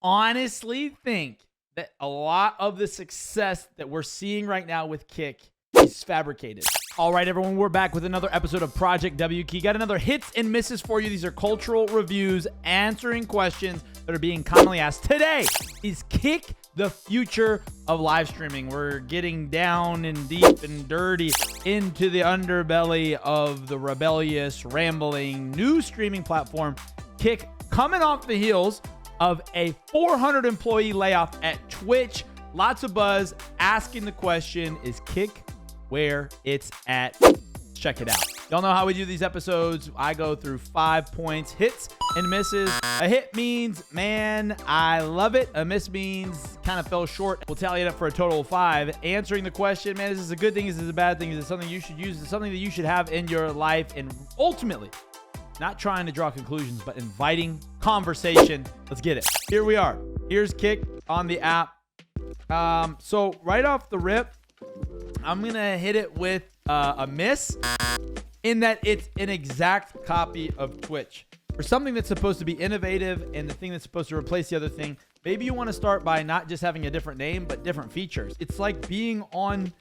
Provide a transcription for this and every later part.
honestly think that a lot of the success that we're seeing right now with Kick is fabricated. All right, everyone, we're back with another episode of Project W Key. Got another hits and misses for you. These are cultural reviews answering questions that are being commonly asked. Today is Kick the future of live streaming. We're getting down and deep and dirty into the underbelly of the rebellious, rambling new streaming platform, Kick, coming off the heels of a 400 employee layoff at Twitch. Lots of buzz asking the question, is Kick where it's at? Let's check it out. Y'all know how we do these episodes. I go through 5 points, hits and misses. A hit means, man, I love it. A miss means kind of fell short. We'll tally it up for a total of 5. Answering the question, man, is this a good thing? Is this a bad thing? Is it something you should use? Is it something that you should have in your life? And ultimately, not trying to draw conclusions, but inviting conversation. Let's get it. Here we are. Here's Kick on the app. So right off the rip, I'm going to hit it with a miss in that it's an exact copy of Twitch. For something that's supposed to be innovative and the thing that's supposed to replace the other thing, maybe you want to start by not just having a different name, but different features. It's like being on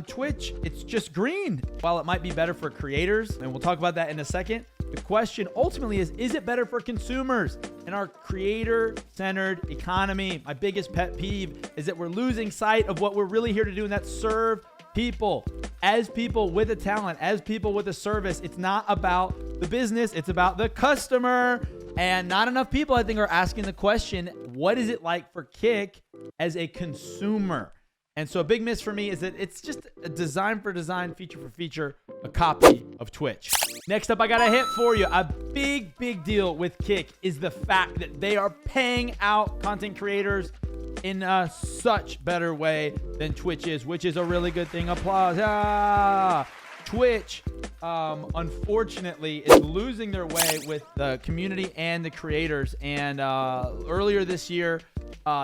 Twitch. It's just green. While it might be better for creators, and we'll talk about that in a second, the question ultimately is it better for consumers? In our creator-centered economy, my biggest pet peeve is that we're losing sight of what we're really here to do, and that's serve people. As people with a talent, as people with a service, it's not about the business, it's about the customer. And not enough people, I think, are asking the question, what is it like for Kick as a consumer? And so a big miss for me is that it's just a design for design, feature for feature, a copy of Twitch. Next up, I got a hit for you. A big deal with Kick is the fact that they are paying out content creators in a such better way than Twitch is, which is a really good thing. Applause. Twitch, unfortunately, is losing their way with the community and the creators. And earlier this year,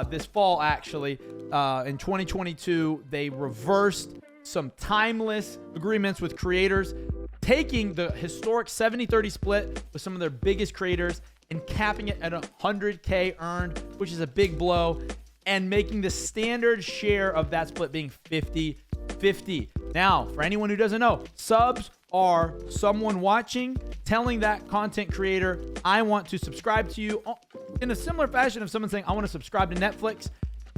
this fall actually, in 2022, they reversed some timeless agreements with creators, taking the historic 70-30 split with some of their biggest creators and capping it at 100K earned, which is a big blow, and making the standard share of that split being 50-50. Now, for anyone who doesn't know, subs are someone watching telling that content creator, I want to subscribe to you, in a similar fashion of someone saying, I want to subscribe to Netflix.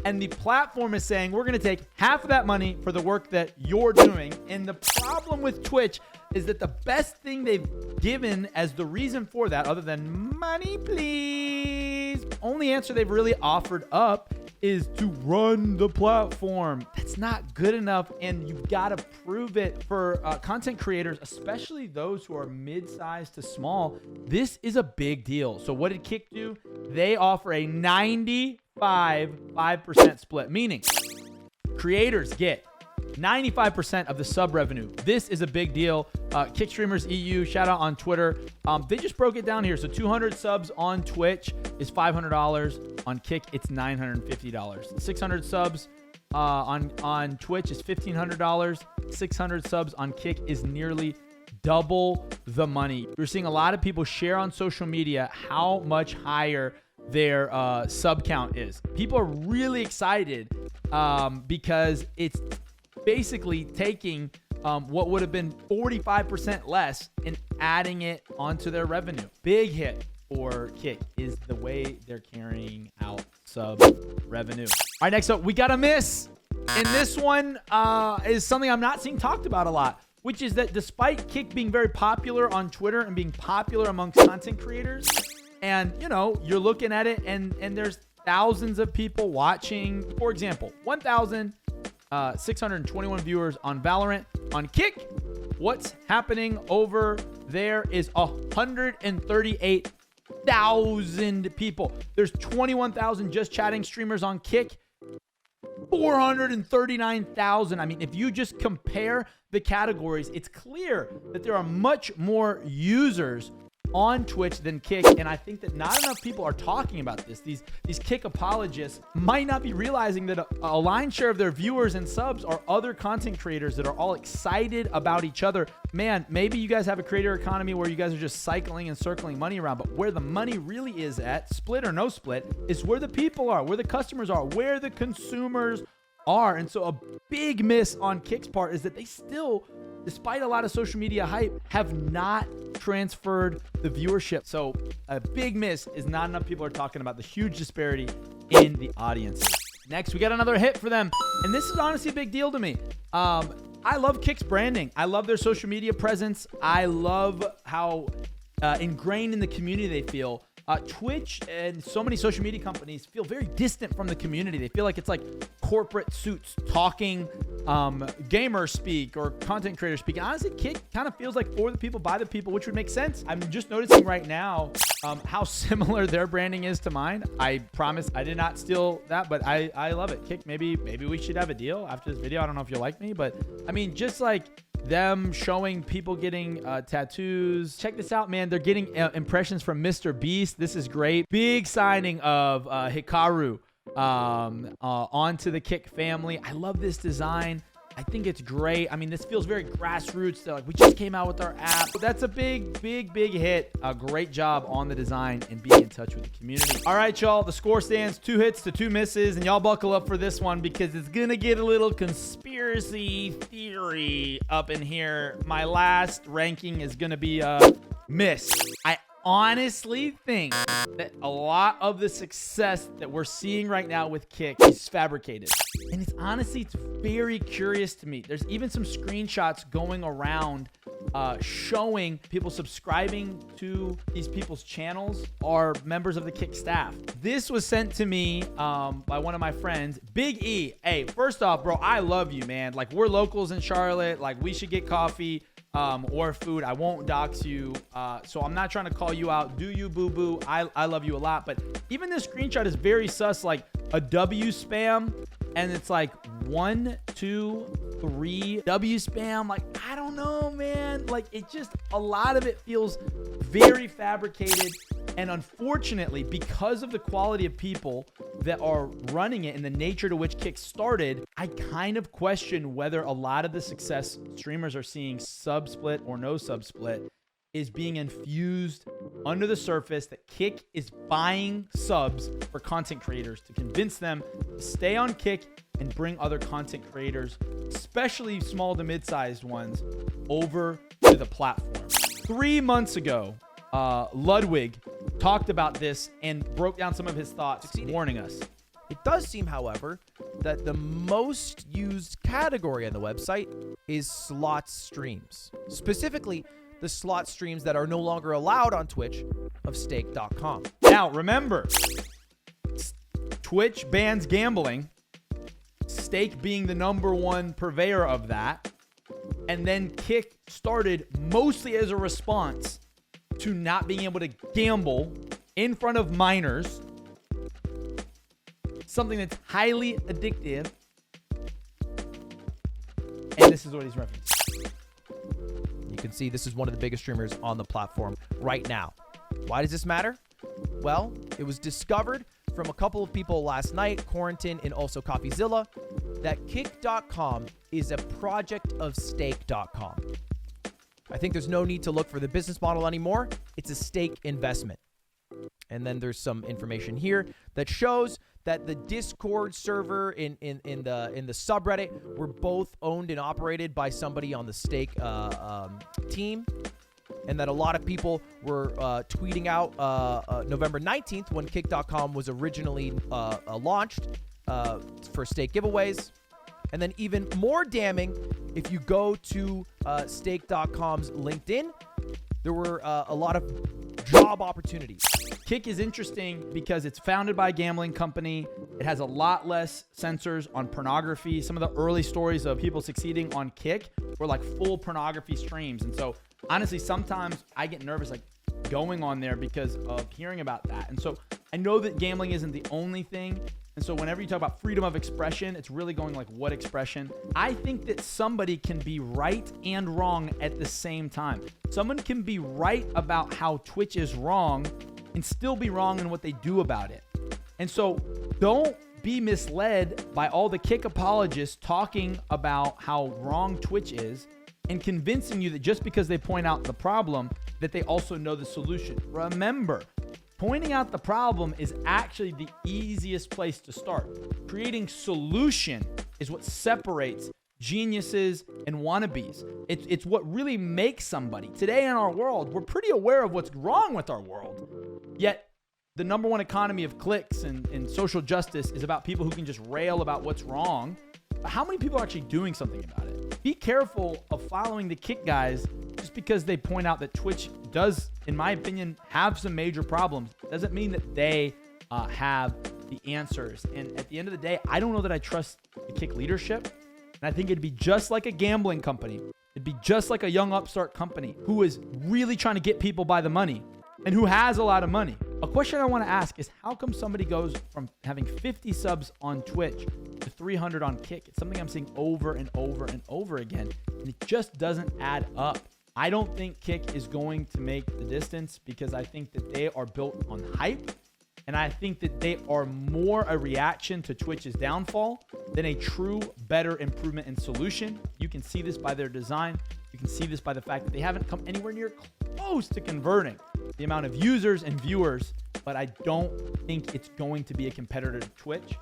And the platform is saying, we're going to take half of that money for the work that you're doing. And the problem with Twitch is that the best thing they've given as the reason for that, other than money, please, only answer they've really offered up is to run the platform. That's not good enough, and you've got to prove it for content creators, especially those who are mid-sized to small. This is a big deal. So what did Kick do? They offer a 95% split, meaning creators get 95% of the sub revenue. This is a big deal. Kick Streamers EU, shout out on Twitter. They just broke it down here. So 200 subs on Twitch is $500. On Kick, it's $950. 600 subs on Twitch is $1,500. 600 subs on Kick is nearly double the money. We're seeing a lot of people share on social media how much higher their sub count is. People are really excited because it's basically taking what would have been 45% less and adding it onto their revenue. Big hit for Kick is the way they're carrying out sub revenue. All right, next up, we got a miss. And this one is something I'm not seeing talked about a lot, which is that despite Kick being very popular on Twitter and being popular amongst content creators, and, you know, you're looking at it and there's thousands of people watching. For example, 1,621 viewers on Valorant. On Kick, what's happening over there is 138,000 people. There's 21,000 just chatting streamers on Kick. 439,000. I mean, if you just compare the categories, it's clear that there are much more users on Twitch than Kick, and I think that not enough people are talking about this. These Kick apologists might not be realizing that a lion's share of their viewers and subs are other content creators that are all excited about each other. Man, maybe you guys have a creator economy where you guys are just cycling and circling money around, but where the money really is at, split or no split, is where the people are, where the customers are, where the consumers are. And so a big miss on Kick's part is that they still, despite a lot of social media hype, have not transferred the viewership. So a big miss is not enough people are talking about the huge disparity in the audiences. Next, we got another hit for them, and this is honestly a big deal to me. I love Kick's branding. I love their social media presence. I love how ingrained in the community they feel. Twitch and so many social media companies feel very distant from the community. They feel like it's like corporate suits talking gamer speak or content creator speak. And honestly, Kick kind of feels like for the people, by the people, which would make sense. I'm just noticing right now how similar their branding is to mine. I promise I did not steal that, but I love it. Kick, maybe we should have a deal after this video. I don't know if you'll like me, but I mean, just like them showing people getting tattoos. Check this out, man. They're getting impressions from Mr. Beast. This is great. Big signing of Hikaru onto the Kick family. I love this design. I think it's great. I mean, this feels very grassroots. They're like, we just came out with our app. That's a big hit. A great job on the design and being in touch with the community. All right, y'all. The score stands 2 hits to 2 misses. And y'all buckle up for this one because it's going to get a little conspiracy theory up in here. My last ranking is going to be a miss. I honestly think that a lot of the success that we're seeing right now with Kick is fabricated. And it's very curious to me. There's even some screenshots going around showing people subscribing to these people's channels are members of the Kick staff. This was sent to me by one of my friends, Big E. Hey, first off, bro, I love you, man. Like, we're locals in Charlotte. Like, we should get coffee or food. I won't dox you. So I'm not trying to call you out. Do you, boo-boo? I love you a lot. But even this screenshot is very sus, like a W spam. And it's like 1, 2, 3 W spam. Like, I don't know, man. Like, it just, a lot of it feels very fabricated. And unfortunately, because of the quality of people that are running it and the nature to which Kick started, I kind of question whether a lot of the success streamers are seeing, sub split or no sub split, is being infused under the surface, that Kick is buying subs for content creators to convince them to stay on Kick and bring other content creators, especially small to mid-sized ones, over to the platform. 3 months ago, Ludwig talked about this and broke down some of his thoughts, warning us. It does seem, however, that the most used category on the website is slot streams. Specifically, the slot streams that are no longer allowed on Twitch of stake.com. Now, remember, Twitch bans gambling, Stake being the #1 purveyor of that, and then Kick started mostly as a response to not being able to gamble in front of minors, something that's highly addictive. And this is what he's referencing. You can see this is one of the biggest streamers on the platform right now. Why does this matter? Well, it was discovered from a couple of people last night, Quarantine and also CoffeeZilla, that Kick.com is a project of Stake.com. I think there's no need to look for the business model anymore. It's a stake investment. And then there's some information here that shows that the Discord server in the subreddit were both owned and operated by somebody on the Stake team, and that a lot of people were tweeting out November 19th when Kick.com was originally launched for Stake giveaways. And then even more damning, if you go to Stake.com's LinkedIn, there were a lot of job opportunities. Kick is interesting because it's founded by a gambling company. It has a lot less censors on pornography. Some of the early stories of people succeeding on Kick were like full pornography streams. And so honestly, sometimes I get nervous like going on there because of hearing about that. And so I know that gambling isn't the only thing And so whenever you talk about freedom of expression, it's really going like, what expression? I think that somebody can be right and wrong at the same time. Someone can be right about how Twitch is wrong and still be wrong in what they do about it. And so don't be misled by all the Kick apologists talking about how wrong Twitch is and convincing you that just because they point out the problem, that they also know the solution. Remember, pointing out the problem is actually the easiest place to start. Creating solution is what separates geniuses and wannabes. It's what really makes somebody. Today in our world, we're pretty aware of what's wrong with our world. Yet, the number one economy of clicks and social justice is about people who can just rail about what's wrong. But how many people are actually doing something about it? Be careful of following the Kick guys just because they point out that Twitch does, in my opinion, have some major problems. Doesn't mean that they have the answers. And at the end of the day, I don't know that I trust the Kick leadership. And I think it'd be just like a gambling company. It'd be just like a young upstart company who is really trying to get people by the money and who has a lot of money. A question I want to ask is, how come somebody goes from having 50 subs on Twitch to 300 on Kick? It's something I'm seeing over and over and over again, and it just doesn't add up. I don't think Kick is going to make the distance because I think that they are built on hype, and I think that they are more a reaction to Twitch's downfall than a true better improvement and solution. You can see this by their design. You can see this by the fact that they haven't come anywhere near close to converting the amount of users and viewers, but I don't think it's going to be a competitor to Twitch.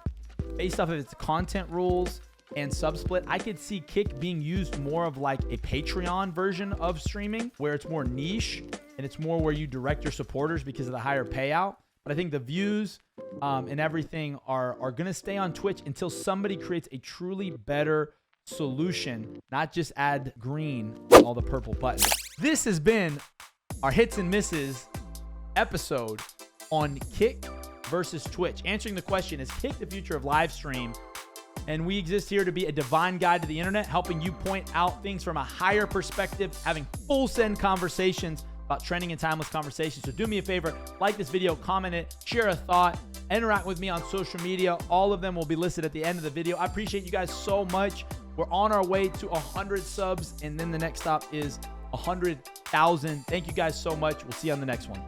Based off of its content rules and sub split, I could see Kick being used more of like a Patreon version of streaming, where it's more niche and it's more where you direct your supporters because of the higher payout. But I think the views and everything are going to stay on Twitch until somebody creates a truly better solution, not just add green on all the purple buttons. This has been our hits and misses episode on Kick versus Twitch, answering the question, is Kick the future of live stream? And we exist here to be a divine guide to the internet, helping you point out things from a higher perspective, having full send conversations about trending and timeless conversations. So do me a favor, like this video, comment it, share a thought, interact with me on social media. All of them will be listed at the end of the video. I appreciate you guys so much. We're on our way to 100 subs, and then the next stop is 100,000. Thank you guys so much. We'll see you on the next one.